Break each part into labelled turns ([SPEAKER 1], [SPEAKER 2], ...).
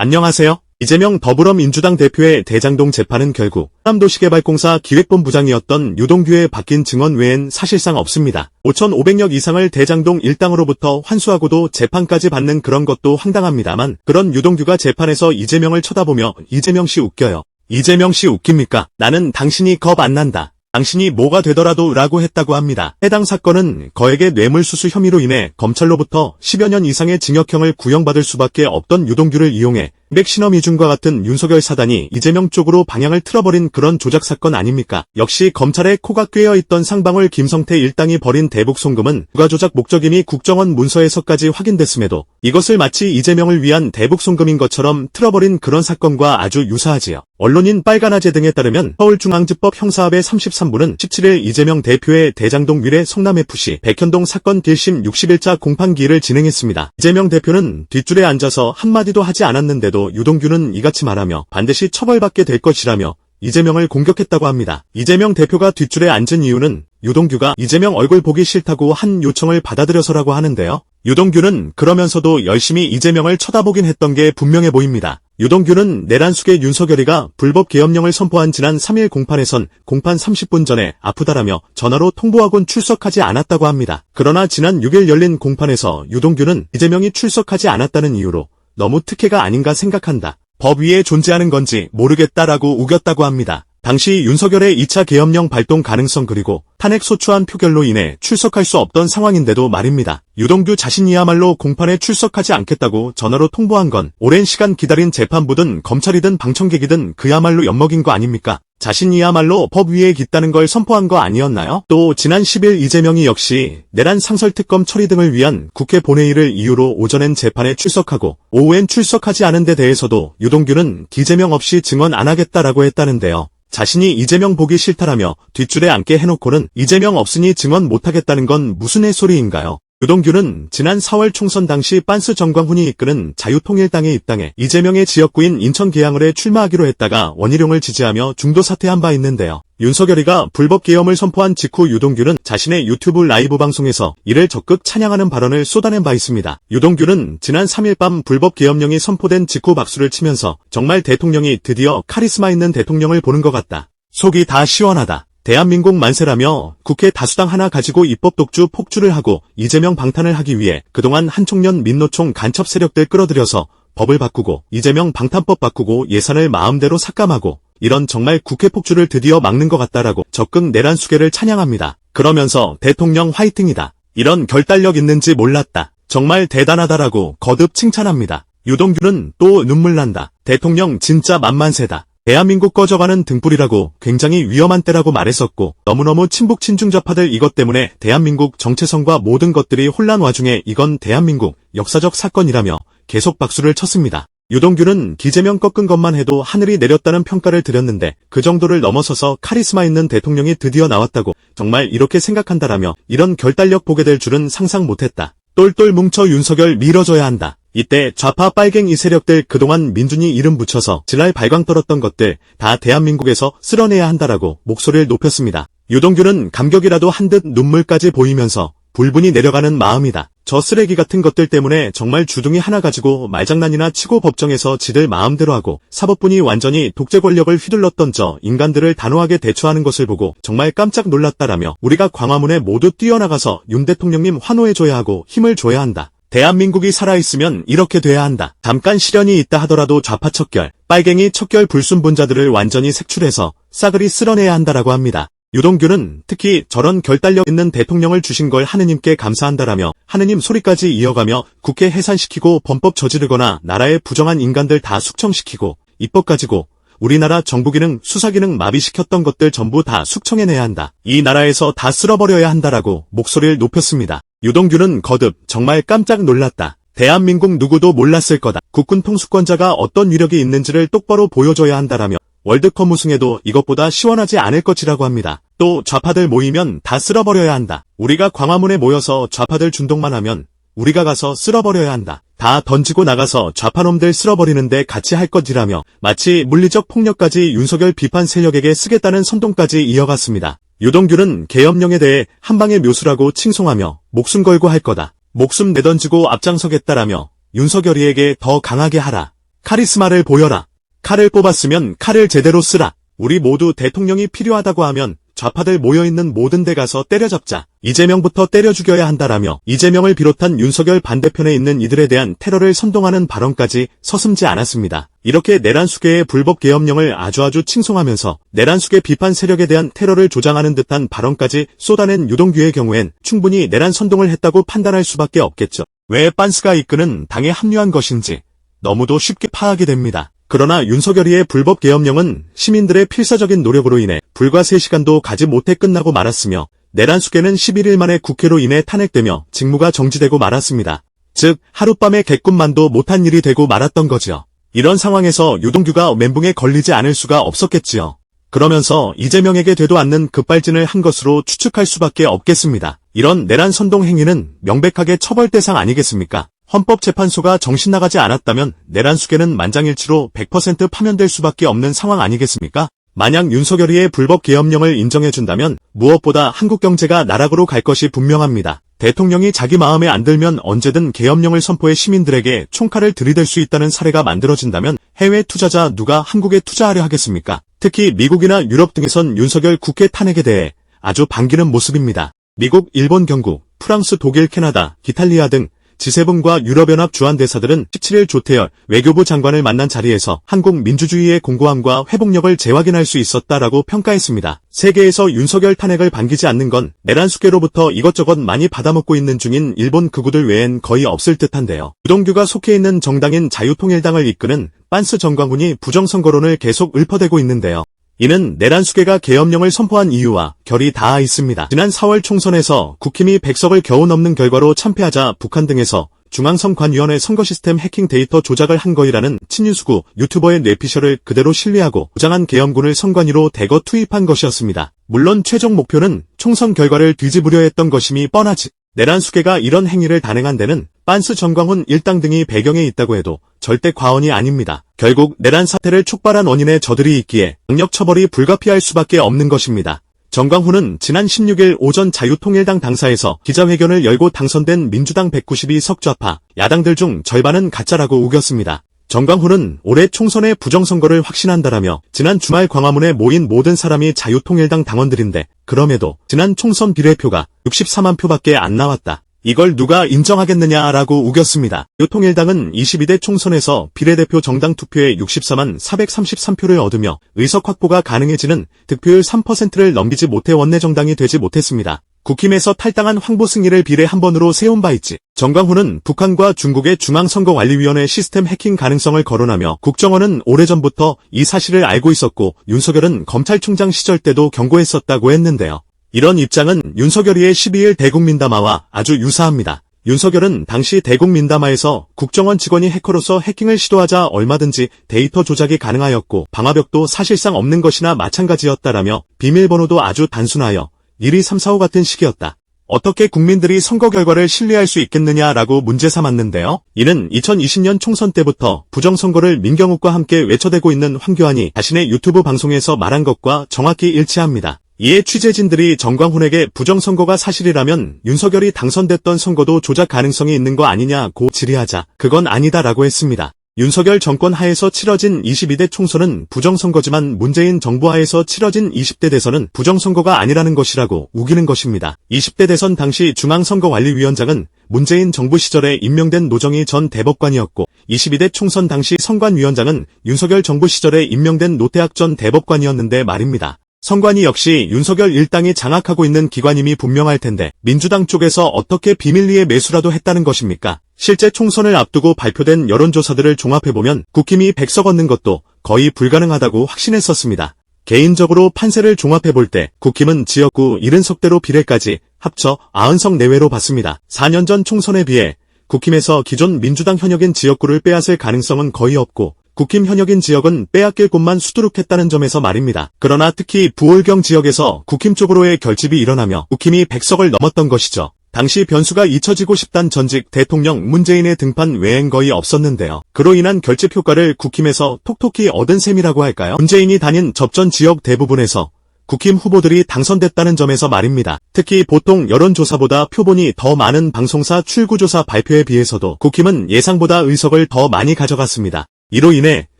[SPEAKER 1] 안녕하세요. 이재명 더불어민주당 대표의 대장동 재판은 결국 호남도시개발공사 기획본부장이었던 유동규의 바뀐 증언 외엔 사실상 없습니다. 5,500억 이상을 대장동 일당으로부터 환수하고도 재판까지 받는 그런 것도 황당합니다만 그런 유동규가 재판에서 이재명을 쳐다보며 이재명 씨 웃겨요. 이재명 씨 웃깁니까? 나는 당신이 겁 안 난다. 당신이 뭐가 되더라도 라고 했다고 합니다. 해당 사건은 거액의 뇌물수수 혐의로 인해 검찰로부터 10여 년 이상의 징역형을 구형받을 수밖에 없던 유동규를 이용해 맥시멈 이준과 같은 윤석열 사단이 이재명 쪽으로 방향을 틀어버린 그런 조작사건 아닙니까? 역시 검찰의 코가 꿰어있던 상방울 김성태 일당이 벌인 대북 송금은 부가조작 목적임이 국정원 문서에서까지 확인됐음에도 이것을 마치 이재명을 위한 대북 송금인 것처럼 틀어버린 그런 사건과 아주 유사하지요. 언론인 빨간아재 등에 따르면 서울중앙지법 형사합의 33부는 17일 이재명 대표의 대장동 위례 성남FC 백현동 사건 1심 60일자 공판기일을 진행했습니다. 이재명 대표는 뒷줄에 앉아서 한마디도 하지 않았는데도 유동규는 이같이 말하며 반드시 처벌받게 될 것이라며 이재명을 공격했다고 합니다. 이재명 대표가 뒷줄에 앉은 이유는 유동규가 이재명 얼굴 보기 싫다고 한 요청을 받아들여서라고 하는데요. 유동규는 그러면서도 열심히 이재명을 쳐다보긴 했던 게 분명해 보입니다. 유동규는 내란 숙의 윤석열이가 불법 계엄령을 선포한 지난 3일 공판에선 공판 30분 전에 아프다라며 전화로 통보하곤 출석하지 않았다고 합니다. 그러나 지난 6일 열린 공판에서 유동규는 이재명이 출석하지 않았다는 이유로 너무 특혜가 아닌가 생각한다. 법 위에 존재하는 건지 모르겠다라고 우겼다고 합니다. 당시 윤석열의 2차 계엄령 발동 가능성 그리고 탄핵 소추안 표결로 인해 출석할 수 없던 상황인데도 말입니다. 유동규 자신이야말로 공판에 출석하지 않겠다고 전화로 통보한 건 오랜 시간 기다린 재판부든 검찰이든 방청객이든 그야말로 엿먹인 거 아닙니까? 자신이야말로 법 위에 있다는 걸 선포한 거 아니었나요? 또 지난 10일 이재명이 역시 내란 상설특검 처리 등을 위한 국회 본회의를 이유로 오전엔 재판에 출석하고 오후엔 출석하지 않은 데 대해서도 유동규는 기재명 없이 증언 안 하겠다라고 했다는데요. 자신이 이재명 보기 싫다라며 뒷줄에 앉게 해놓고는 이재명 없으니 증언 못하겠다는 건 무슨 해소리인가요? 유동규는 지난 4월 총선 당시 빤스 정광훈이 이끄는 자유통일당에 입당해 이재명의 지역구인 인천 계양을에 출마하기로 했다가 원희룡을 지지하며 중도 사퇴한 바 있는데요. 윤석열이가 불법 계엄을 선포한 직후 유동규는 자신의 유튜브 라이브 방송에서 이를 적극 찬양하는 발언을 쏟아낸 바 있습니다. 유동규는 지난 3일 밤 불법 계엄령이 선포된 직후 박수를 치면서 정말 대통령이 드디어 카리스마 있는 대통령을 보는 것 같다. 속이 다 시원하다. 대한민국 만세라며 국회 다수당 하나 가지고 입법 독주 폭주를 하고 이재명 방탄을 하기 위해 그동안 한총련 민노총 간첩 세력들 끌어들여서 법을 바꾸고 이재명 방탄법 바꾸고 예산을 마음대로 삭감하고 이런 정말 국회 폭주를 드디어 막는 것 같다라고 적극 내란 수계를 찬양합니다. 그러면서 대통령 화이팅이다. 이런 결단력 있는지 몰랐다. 정말 대단하다라고 거듭 칭찬합니다. 유동규는 또 눈물 난다. 대통령 진짜 만만세다. 대한민국 꺼져가는 등불이라고 굉장히 위험한 때라고 말했었고 너무너무 친북 친중 좌파들 이것 때문에 대한민국 정체성과 모든 것들이 혼란 와중에 이건 대한민국 역사적 사건이라며 계속 박수를 쳤습니다. 유동규는 기재명 꺾은 것만 해도 하늘이 내렸다는 평가를 드렸는데 그 정도를 넘어서서 카리스마 있는 대통령이 드디어 나왔다고 정말 이렇게 생각한다라며 이런 결단력 보게 될 줄은 상상 못했다. 똘똘 뭉쳐 윤석열 밀어줘야 한다. 이때 좌파 빨갱이 세력들 그동안 민준이 이름 붙여서 지랄 발광 떨었던 것들 다 대한민국에서 쓸어내야 한다라고 목소리를 높였습니다. 유동규는 감격이라도 한 듯 눈물까지 보이면서 불분이 내려가는 마음이다. 저 쓰레기 같은 것들 때문에 정말 주둥이 하나 가지고 말장난이나 치고 법정에서 지들 마음대로 하고 사법부니 완전히 독재 권력을 휘둘렀던 저 인간들을 단호하게 대처하는 것을 보고 정말 깜짝 놀랐다라며 우리가 광화문에 모두 뛰어나가서 윤 대통령님 환호해줘야 하고 힘을 줘야 한다. 대한민국이 살아있으면 이렇게 돼야 한다. 잠깐 시련이 있다 하더라도 좌파 척결, 빨갱이 척결 불순분자들을 완전히 색출해서 싸그리 쓸어내야 한다라고 합니다. 유동규는 특히 저런 결단력 있는 대통령을 주신 걸 하느님께 감사한다라며 하느님 소리까지 이어가며 국회 해산시키고 범법 저지르거나 나라에 부정한 인간들 다 숙청시키고 입법 가지고 우리나라 정부기능, 수사기능 마비시켰던 것들 전부 다 숙청해내야 한다. 이 나라에서 다 쓸어버려야 한다라고 목소리를 높였습니다. 유동규는 거듭 정말 깜짝 놀랐다. 대한민국 누구도 몰랐을 거다. 국군 통수권자가 어떤 위력이 있는지를 똑바로 보여줘야 한다라며 월드컵 우승에도 이것보다 시원하지 않을 것이라고 합니다. 또 좌파들 모이면 다 쓸어버려야 한다. 우리가 광화문에 모여서 좌파들 준동만 하면 우리가 가서 쓸어버려야 한다. 다 던지고 나가서 좌파놈들 쓸어버리는데 같이 할 것이라며 마치 물리적 폭력까지 윤석열 비판 세력에게 쓰겠다는 선동까지 이어갔습니다. 유동규는 계엄령에 대해 한방의 묘수라고 칭송하며 목숨 걸고 할 거다. 목숨 내던지고 앞장서겠다라며 윤석열이에게 더 강하게 하라. 카리스마를 보여라. 칼을 뽑았으면 칼을 제대로 쓰라. 우리 모두 대통령이 필요하다고 하면 좌파들 모여있는 모든 데 가서 때려잡자. 이재명부터 때려 죽여야 한다라며 이재명을 비롯한 윤석열 반대편에 있는 이들에 대한 테러를 선동하는 발언까지 서슴지 않았습니다. 이렇게 내란수계의 불법 계엄령을 아주 칭송하면서 내란수계 비판 세력에 대한 테러를 조장하는 듯한 발언까지 쏟아낸 유동규의 경우엔 충분히 내란 선동을 했다고 판단할 수밖에 없겠죠. 왜 빤스가 이끄는 당에 합류한 것인지 너무도 쉽게 파악이 됩니다. 그러나 윤석열이의 불법 계엄령은 시민들의 필사적인 노력으로 인해 불과 3시간도 가지 못해 끝나고 말았으며 내란수계는 11일 만에 국회로 인해 탄핵되며 직무가 정지되고 말았습니다. 즉 하룻밤에 개꿈만도 못한 일이 되고 말았던 거지요. 이런 상황에서 유동규가 멘붕에 걸리지 않을 수가 없었겠지요. 그러면서 이재명에게 되도 않는 급발진을 한 것으로 추측할 수밖에 없겠습니다. 이런 내란 선동 행위는 명백하게 처벌 대상 아니겠습니까? 헌법재판소가 정신 나가지 않았다면 내란수계는 만장일치로 100% 파면될 수밖에 없는 상황 아니겠습니까? 만약 윤석열이의 불법 계엄령을 인정해준다면 무엇보다 한국 경제가 나락으로 갈 것이 분명합니다. 대통령이 자기 마음에 안 들면 언제든 계엄령을 선포해 시민들에게 총칼을 들이댈 수 있다는 사례가 만들어진다면 해외 투자자 누가 한국에 투자하려 하겠습니까? 특히 미국이나 유럽 등에선 윤석열 국회 탄핵에 대해 아주 반기는 모습입니다. 미국, 일본, 경국, 프랑스, 독일, 캐나다, 이탈리아 등 G7과 유럽연합 주한대사들은 17일 조태열 외교부 장관을 만난 자리에서 한국 민주주의의 공고함과 회복력을 재확인할 수 있었다라고 평가했습니다. 세계에서 윤석열 탄핵을 반기지 않는 건 내란수계로부터 이것저것 많이 받아먹고 있는 중인 일본 극우들 외엔 거의 없을 듯한데요. 유동규가 속해 있는 정당인 자유통일당을 이끄는 빤스 정광훈이 부정선거론을 계속 읊어대고 있는데요. 이는 내란수계가 계엄령을 선포한 이유와 결이 닿아 있습니다. 지난 4월 총선에서 국힘이 100석을 겨우 넘는 결과로 참패하자 북한 등에서 중앙선관위원회 선거 시스템 해킹 데이터 조작을 한 거이라는 친윤수구 유튜버의 뇌피셜을 그대로 신뢰하고 부장한 계엄군을 선관위로 대거 투입한 것이었습니다. 물론 최종 목표는 총선 결과를 뒤집으려 했던 것임이 뻔하지. 내란수계가 이런 행위를 단행한 데는 빤스 정광훈 일당 등이 배경에 있다고 해도 절대 과언이 아닙니다. 결국 내란 사태를 촉발한 원인에 저들이 있기에 강력 처벌이 불가피할 수밖에 없는 것입니다. 정광훈은 지난 16일 오전 자유통일당 당사에서 기자회견을 열고 당선된 민주당 192석 좌파 야당들 중 절반은 가짜라고 우겼습니다. 정광훈은 올해 총선의 부정선거를 확신한다라며 지난 주말 광화문에 모인 모든 사람이 자유통일당 당원들인데 그럼에도 지난 총선 비례표가 64만 표밖에 안 나왔다. 이걸 누가 인정하겠느냐라고 우겼습니다. 자유통일당은 22대 총선에서 비례대표 정당 투표에 64만 433표를 얻으며 의석 확보가 가능해지는 득표율 3%를 넘기지 못해 원내정당이 되지 못했습니다. 국힘에서 탈당한 황보승리를 비례 한 번으로 세운 바 있지. 정광훈은 북한과 중국의 중앙선거관리위원회 시스템 해킹 가능성을 거론하며 국정원은 오래전부터 이 사실을 알고 있었고 윤석열은 검찰총장 시절 때도 경고했었다고 했는데요. 이런 입장은 윤석열이의 12일 대국민담화와 아주 유사합니다. 윤석열은 당시 대국민담화에서 국정원 직원이 해커로서 해킹을 시도하자 얼마든지 데이터 조작이 가능하였고 방화벽도 사실상 없는 것이나 마찬가지였다라며 비밀번호도 아주 단순하여 1, 2, 3, 4, 5 같은 식이었다. 어떻게 국민들이 선거 결과를 신뢰할 수 있겠느냐라고 문제 삼았는데요. 이는 2020년 총선 때부터 부정선거를 민경욱과 함께 외쳐대고 있는 황교안이 자신의 유튜브 방송에서 말한 것과 정확히 일치합니다. 이에 취재진들이 정광훈에게 부정선거가 사실이라면 윤석열이 당선됐던 선거도 조작 가능성이 있는 거 아니냐고 질의하자 그건 아니다라고 했습니다. 윤석열 정권 하에서 치러진 22대 총선은 부정선거지만 문재인 정부 하에서 치러진 20대 대선은 부정선거가 아니라는 것이라고 우기는 것입니다. 20대 대선 당시 중앙선거관리위원장은 문재인 정부 시절에 임명된 노정희 전 대법관이었고 22대 총선 당시 선관위원장은 윤석열 정부 시절에 임명된 노태학 전 대법관이었는데 말입니다. 선관위 역시 윤석열 일당이 장악하고 있는 기관임이 분명할 텐데 민주당 쪽에서 어떻게 비밀리에 매수라도 했다는 것입니까? 실제 총선을 앞두고 발표된 여론조사들을 종합해보면 국힘이 100석 얻는 것도 거의 불가능하다고 확신했었습니다. 개인적으로 판세를 종합해볼 때 국힘은 지역구 70석대로 비례까지 합쳐 90석 내외로 봤습니다. 4년 전 총선에 비해 국힘에서 기존 민주당 현역인 지역구를 빼앗을 가능성은 거의 없고 국힘 현역인 지역은 빼앗길 곳만 수두룩했다는 점에서 말입니다. 그러나 특히 부월경 지역에서 국힘 쪽으로의 결집이 일어나며 국힘이 100석을 넘었던 것이죠. 당시 변수가 잊혀지고 싶단 전직 대통령 문재인의 등판 외엔 거의 없었는데요. 그로 인한 결집 효과를 국힘에서 톡톡히 얻은 셈이라고 할까요? 문재인이 다닌 접전 지역 대부분에서 국힘 후보들이 당선됐다는 점에서 말입니다. 특히 보통 여론조사보다 표본이 더 많은 방송사 출구조사 발표에 비해서도 국힘은 예상보다 의석을 더 많이 가져갔습니다. 이로 인해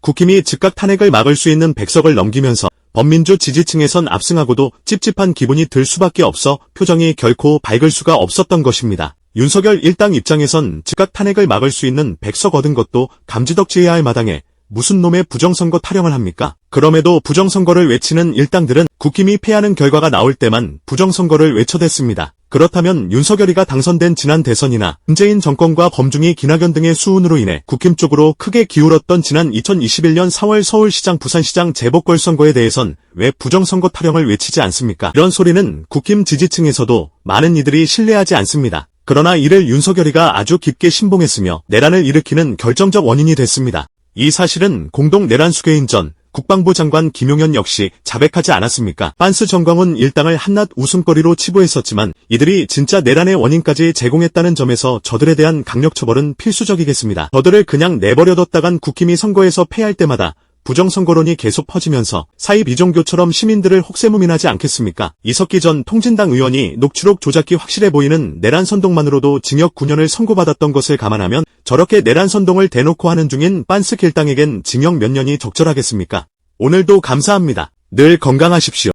[SPEAKER 1] 국힘이 즉각 탄핵을 막을 수 있는 100석을 넘기면서 범민주 지지층에선 압승하고도 찝찝한 기분이 들 수밖에 없어 표정이 결코 밝을 수가 없었던 것입니다. 윤석열 일당 입장에선 즉각 탄핵을 막을 수 있는 100석 얻은 것도 감지덕지해야 할 마당에 무슨 놈의 부정선거 타령을 합니까? 그럼에도 부정선거를 외치는 일당들은 국힘이 패하는 결과가 나올 때만 부정선거를 외쳐댔습니다. 그렇다면 윤석열이가 당선된 지난 대선이나 문재인 정권과 범중이 기나견 등의 수운으로 인해 국힘 쪽으로 크게 기울었던 지난 2021년 4월 서울시장 부산시장 재보궐선거에 대해선 왜 부정선거 타령을 외치지 않습니까? 이런 소리는 국힘 지지층에서도 많은 이들이 신뢰하지 않습니다. 그러나 이를 윤석열이가 아주 깊게 신봉했으며 내란을 일으키는 결정적 원인이 됐습니다. 이 사실은 공동 내란 수괴인 전 국방부 장관 김용현 역시 자백하지 않았습니까? 빤스 정광훈 일당을 한낱 웃음거리로 치부했었지만 이들이 진짜 내란의 원인까지 제공했다는 점에서 저들에 대한 강력 처벌은 필수적이겠습니다. 저들을 그냥 내버려뒀다간 국힘이 선거에서 패할 때마다 부정선거론이 계속 퍼지면서 사입 이종교처럼 시민들을 혹세무민하지 않겠습니까? 이석기 전 통진당 의원이 녹취록 조작기 확실해 보이는 내란 선동만으로도 징역 9년을 선고받았던 것을 감안하면 저렇게 내란 선동을 대놓고 하는 중인 빤스 길당에겐 징역 몇 년이 적절하겠습니까? 오늘도 감사합니다. 늘 건강하십시오.